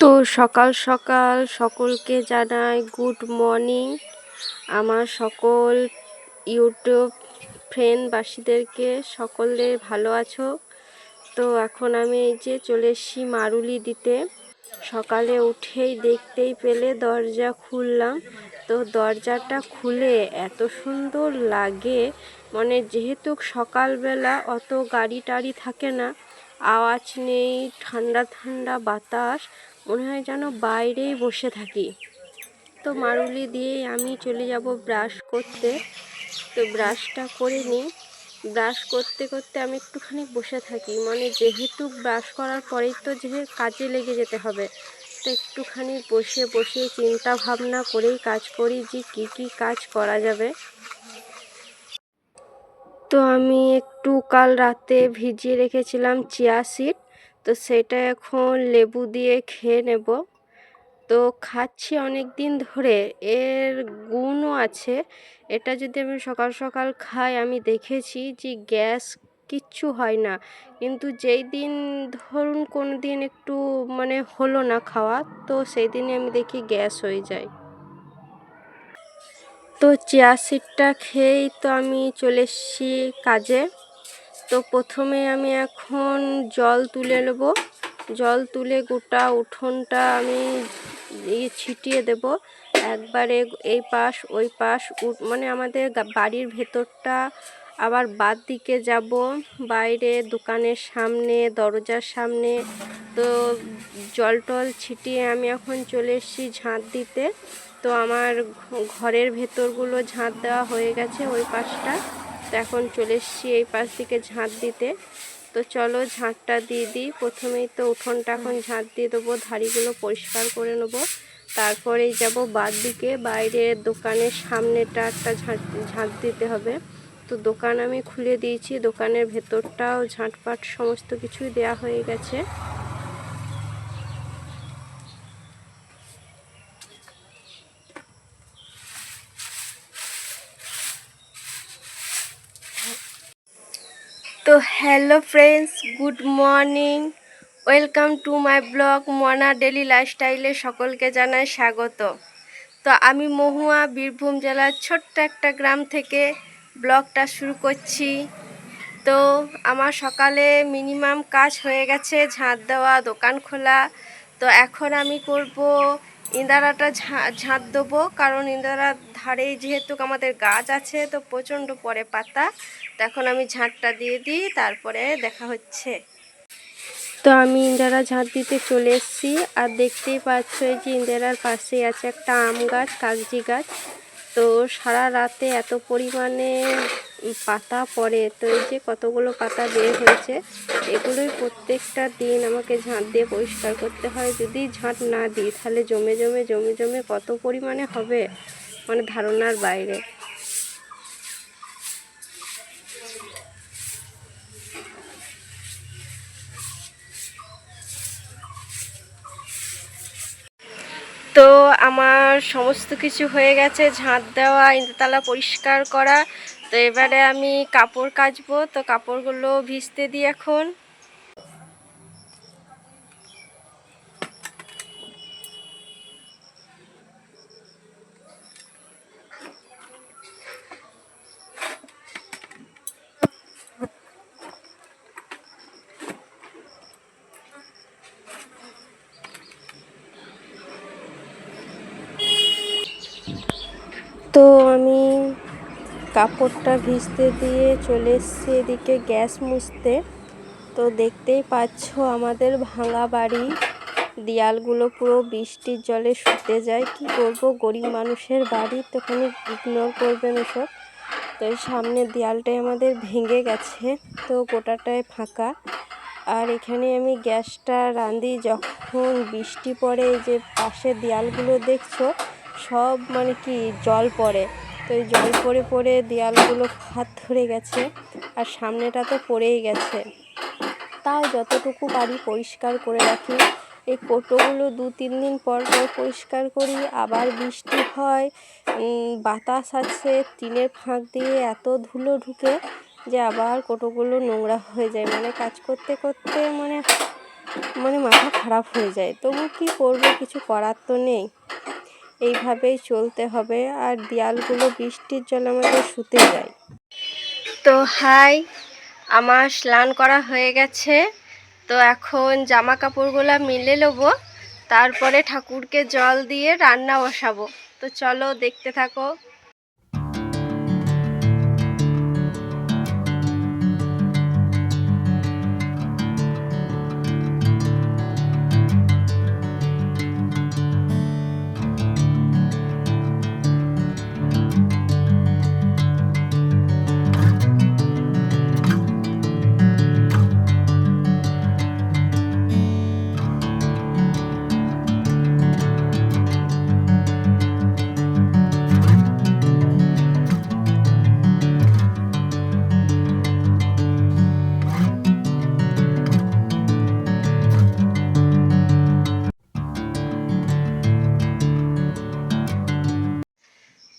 তো সকাল সকাল সকলকে জানাই গুড মর্নিং। আমার সকল ইউটিউব ফ্রেন্ডবাসীদেরকে সকলে ভালো আছো? তো এখন আমি এই যে চলে এসেছি মারুলি দিতে। সকালে উঠেই দেখতেই পেলে দরজা খুললাম। তো দরজাটা খুলে এত সুন্দর লাগে, মানে যেহেতু সকালবেলা অত গাড়ি টাড়ি থাকে না, আওয়াজ নেই, ঠান্ডা ঠান্ডা বাতাস, মনে হয় যেন বাইরেই বসে থাকি। তো মারুলি দিয়ে আমি চলে যাব ব্রাশ করতে। তো ব্রাশটা করে নিই। ব্রাশ করতে করতে আমি একটুখানি বসে থাকি, মানে যেহেতু ব্রাশ করার পরেই তো কাজে লেগে যেতে হবে। তো একটুখানি বসে বসে চিন্তা ভাবনা করেই কাজ করি যে কী কাজ করা যাবে। তো আমি একটু কাল রাতে ভিজিয়ে রেখেছিলাম চিয়া সিড, তো সেটা এখন লেবু দিয়ে খেয়ে নেব। তো খাচ্ছি অনেক দিন ধরে, এর গুণও আছে। এটা যদি আমি সকাল সকাল খাই, আমি দেখেছি যে গ্যাস কিচ্ছু হয় না। কিন্তু যেই দিন ধরুন কোনো দিন একটু মানে হলো না খাওয়া, তো সেই দিনে আমি দেখি গ্যাস হয়ে যায়। তো চিয়া সিডটা খেয়েই তো আমি চলে এসেছি কাজে। তো প্রথমে আমি এখন জল তুলে নেব। জল তুলে গোটা উঠোনটা আমি ছিটিয়ে দেব একবারে, এই পাশ ওই পাশ, মানে আমাদের বাড়ির ভেতরটা আবার বাদ দিকে যাব, বাইরে দোকানের সামনে, দরজার সামনে। তো জল টল ছিটিয়ে আমি এখন চলে এসেছি ঝাঁট দিতে। তো আমার ঘরের ভেতরগুলো ঝাঁট দেওয়া হয়ে গেছে ওই পাশটা। তো এখন চলে এসেছি এই পাশ দিকে ঝাঁট দিতে। তো চলো ঝাঁটটা দিয়ে দিই। প্রথমেই তো উঠোনটা এখন ঝাঁট দিয়ে দেবো, ধাড়িগুলো পরিষ্কার করে নেবো। তারপরেই যাব বাদ দিকে, বাইরে দোকানের সামনেটা একটা ঝাঁট দিতে হবে। তো দোকান আমি খুলে দিয়েছি, দোকানের ভেতরটাও ঝাঁটপাট সমস্ত কিছুই দেয়া হয়ে গেছে। তো hello friends, good morning, welcome to my blog মনা ডেলি লাইফস্টাইলে সকলকে জানাই স্বাগত। তো আমি মহুয়া, বীরভূম জেলার ছোট্ট একটা গ্রাম থেকে ব্লগটা শুরু করছি। তো আমার সকালে মিনিমাম কাজ হয়ে গেছে, ঝাঁট দেওয়া, দোকান খোলা। তো এখন আমি করব ইঁদারাটা ঝাঁট দেবো, কারণ ইঁদারার ধারেই যেহেতু আমাদের গাছ আছে, তো প্রচণ্ড পড়ে পাতা। তো এখন আমি ঝাঁটটা দিয়ে দিই, তারপরে দেখা হচ্ছে। তো আমি ইঁদারা ঝাঁট দিতে চলে এসেছি, আর দেখতেই পাচ্ছ এই যে ইঁদারার পাশেই আছে একটা আম গাছ, কাগজি গাছ। তো সারা রাতে এত পরিমাণে পাতা পড়ে, তো এই যে কতগুলো পাতা বের হয়েছে, এগুলোই প্রত্যেকটা দিন আমাকে ঝাঁট দিয়ে পরিষ্কার করতে হয়। যদি ঝাঁট না দিই তাহলে জমে জমে জমে জমে কত পরিমাণে হবে, মানে ধারণার বাইরে। তো আমার সমস্ত কিছু হয়ে গেছে, ঝাঁট দেওয়া, ইঁদুরতলা পরিষ্কার করা। তো এবারে আমি কাপড় কাচবো, তো কাপড়গুলো ভিজতে দিই এখন। তো আমি কাপড়টা ভিজতে দিয়ে চলে এসেছি এদিকে গ্যাস মুছতে। তো দেখতেই পাচ্ছ আমাদের ভাঙা বাড়ি, দেয়ালগুলো পুরো বৃষ্টির জলে শুতে যায়। কি করব, গরিব মানুষের বাড়ি, তো ওখানে ইগনোর করবেন এসব। তো এই সামনের দেয়ালটাই আমাদের ভেঙে গেছে, তো গোটাটায় ফাঁকা। আর এখানে আমি গ্যাসটা রাঁধি, যখন বৃষ্টি পড়ে এই যে পাশের দেয়ালগুলো দেখছো সব মানে কি জল পড়ে। তো এই জল পড়ে পড়ে দেয়ালগুলো হাত ধরে গেছে, আর সামনেটা তো পড়েই গেছে। তাও যতটুকু পারি পরিষ্কার করে রাখি। এই কোটোগুলো 2-3 দিন পর পর পরিষ্কার করি, আবার বৃষ্টি হয়, বাতাস আছে, টিনের ফাঁক দিয়ে এত ধুলো ঢুকে যে আবার কোটোগুলো নোংরা হয়ে যায়। মানে কাজ করতে করতে মানে মানে মাথা খারাপ হয়ে যায়। তবু কি করবো, কিছু করার তো নেই, এইভাবেই চলতে হবে। আর দেয়ালগুলো বৃষ্টির জলে আমাদের শুতে যায়। তো হাই, আমার স্নান করা হয়ে গেছে। তো এখন জামা কাপড়গুলো মিলে নেবো, তারপরে ঠাকুরকে জল দিয়ে রান্না বসাবো। তো চলো দেখতে থাকো।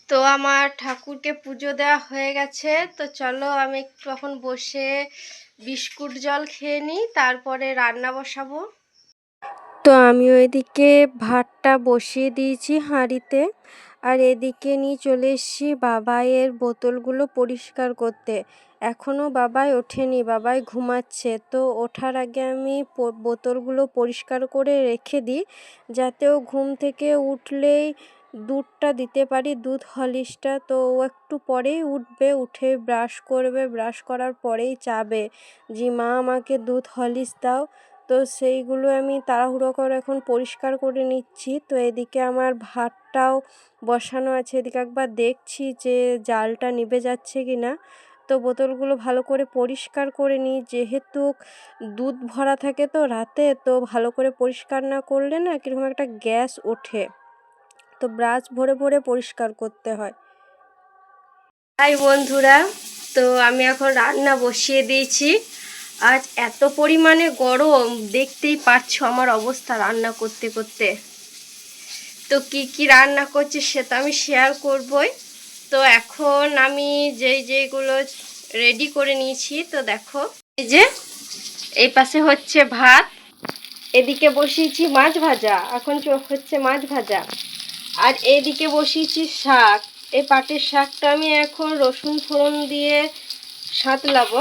তো আমার ঠাকুরকে পুজো দেওয়া হয়ে গেছে। তো চলো আমি একটু এখন বসে বিস্কুট জল খেয়ে নিই, তারপরে রান্না বসাবো। তো আমি ওইদিকে ভাতটা বসিয়ে দিয়েছি হাঁড়িতে, আর এদিকে নিয়ে চলে এসেছি বাবাইয়ের বোতলগুলো পরিষ্কার করতে। এখনও বাবাই ওঠেনি, বাবাই ঘুমাচ্ছে। তো ওঠার আগে আমি বোতলগুলো পরিষ্কার করে রেখে দিই, যাতে ও ঘুম থেকে উঠলেই দুধটা দিতে পারি, দুধ হরলিক্সটা। তো ও একটু পরেই উঠবে, উঠে ব্রাশ করবে, ব্রাশ করার পরেই চাবে যে মা আমাকে দুধ হরলিক্স দাও। তো সেইগুলো আমি তাড়াহুড়ো করে এখন পরিষ্কার করে নিচ্ছি। তো এদিকে আমার ভাতটাও বসানো আছে, এদিকে একবার দেখছি যে জালটা নিভে যাচ্ছে কি না। তো বোতলগুলো ভালো করে পরিষ্কার করে নিই, যেহেতু দুধ ভরা থাকে তো রাতে, তো ভালো করে পরিষ্কার না করলে না কীরকম একটা গ্যাস ওঠে। তো ব্রাশ ভরে ভরে পরিষ্কার করতে হয়। হাই বন্ধুরা, তো আমি এখন রান্না বসিয়ে দিয়েছি। আজ এত পরিমাণে গরম, দেখতেই পাচ্ছো আমার অবস্থা রান্না করতে করতে। তো কি কি রান্না করছি সে তো আমি শেয়ার করবই। তো এখন আমি যেগুলো রেডি করে নিয়েছি, তো দেখো এই যে এই পাশে হচ্ছে ভাত, এদিকে বসিয়েছি মাছ ভাজা, এখন হচ্ছে মাছ ভাজা। আর এদিকে বসিয়েছি শাক, এই পাটের শাকটা আমি এখন রসুন ফোড়ন দিয়ে সাঁতলাবো।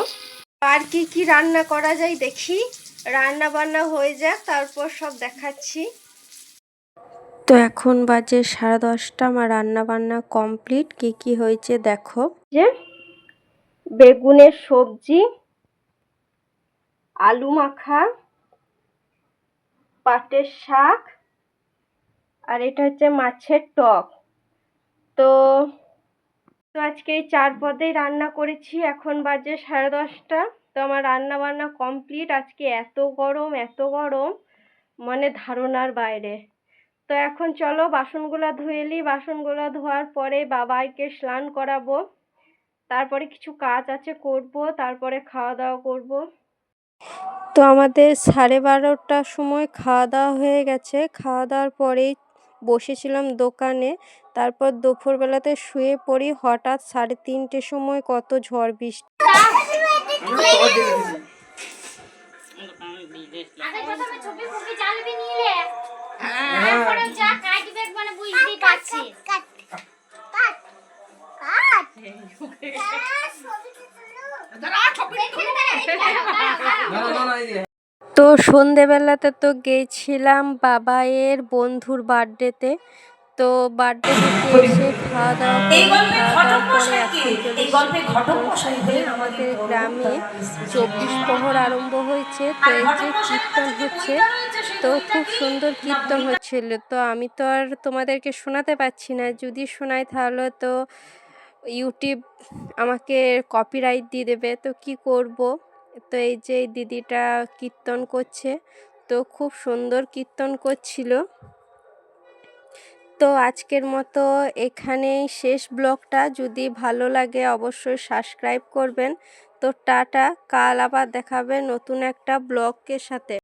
আর কি কি রান্না করা যায় দেখি, রান্না বান্না হয়ে যাক তারপর সব দেখাচ্ছি। তো এখন বাজে 10:30, আমার রান্না বান্না কমপ্লিট। কি কি হয়েছে দেখো, যে বেগুনের সবজি, আলু মাখা, পাটের শাক, আর এটা হচ্ছে মাছের টক। তো তো আজকে এই 4 পদেই রান্না করেছি। এখন বাজে 10:30। তো আমার রান্না বান্না কমপ্লিট। আজকে এত গরম, এত গরম, মানে ধারণার বাইরে। তো এখন চলো বাসনগুলো ধুয়ে নিই, বাসনগুলো ধোয়ার পরে বাবাইকে স্নান করাবো, তারপরে কিছু কাজ আছে করব, তারপরে খাওয়া দাওয়া করব। তো আমাদের 12:30টার সময় খাওয়া দাওয়া হয়ে গেছে। খাওয়া দাওয়ার পরেই বসেছিলাম দোকানে, তারপর দুপুরবেলাতে শুয়ে পড়ি। হঠাৎ 3:30টার সময় কত ঝড় বৃষ্টি। তো সন্ধেবেলাতে তো গেছিলাম বাবাইয়ের বন্ধুর বার্থডেতে। তো বার্থডে থেকে এসে খাওয়া দাওয়া করি, খাওয়া দাওয়ার পরে এখন চলে এসেছি কীর্তন শুনতে। আমাদের গ্রামে 24 প্রহর আরম্ভ হয়েছে। তো এই যে কীর্তন হচ্ছে, তো খুব সুন্দর কীর্তন হচ্ছিল। তো আমি তো আর তোমাদেরকে শোনাতে পারছি না, যদি শোনাই তাহলে তো ইউটিউব আমাকে কপিরাইট দিয়ে দেবে। তো কি করব। তো এই যে দিদিটা কীর্তন করছে, তো খুব সুন্দর কীর্তন করছিল। তো আজকের মতো এখানেই শেষ ব্লগটা। যদি ভালো লাগে অবশ্যই সাবস্ক্রাইব করবেন। তো টাটা, কাল আবার দেখাবে নতুন একটা ব্লগের সাথে।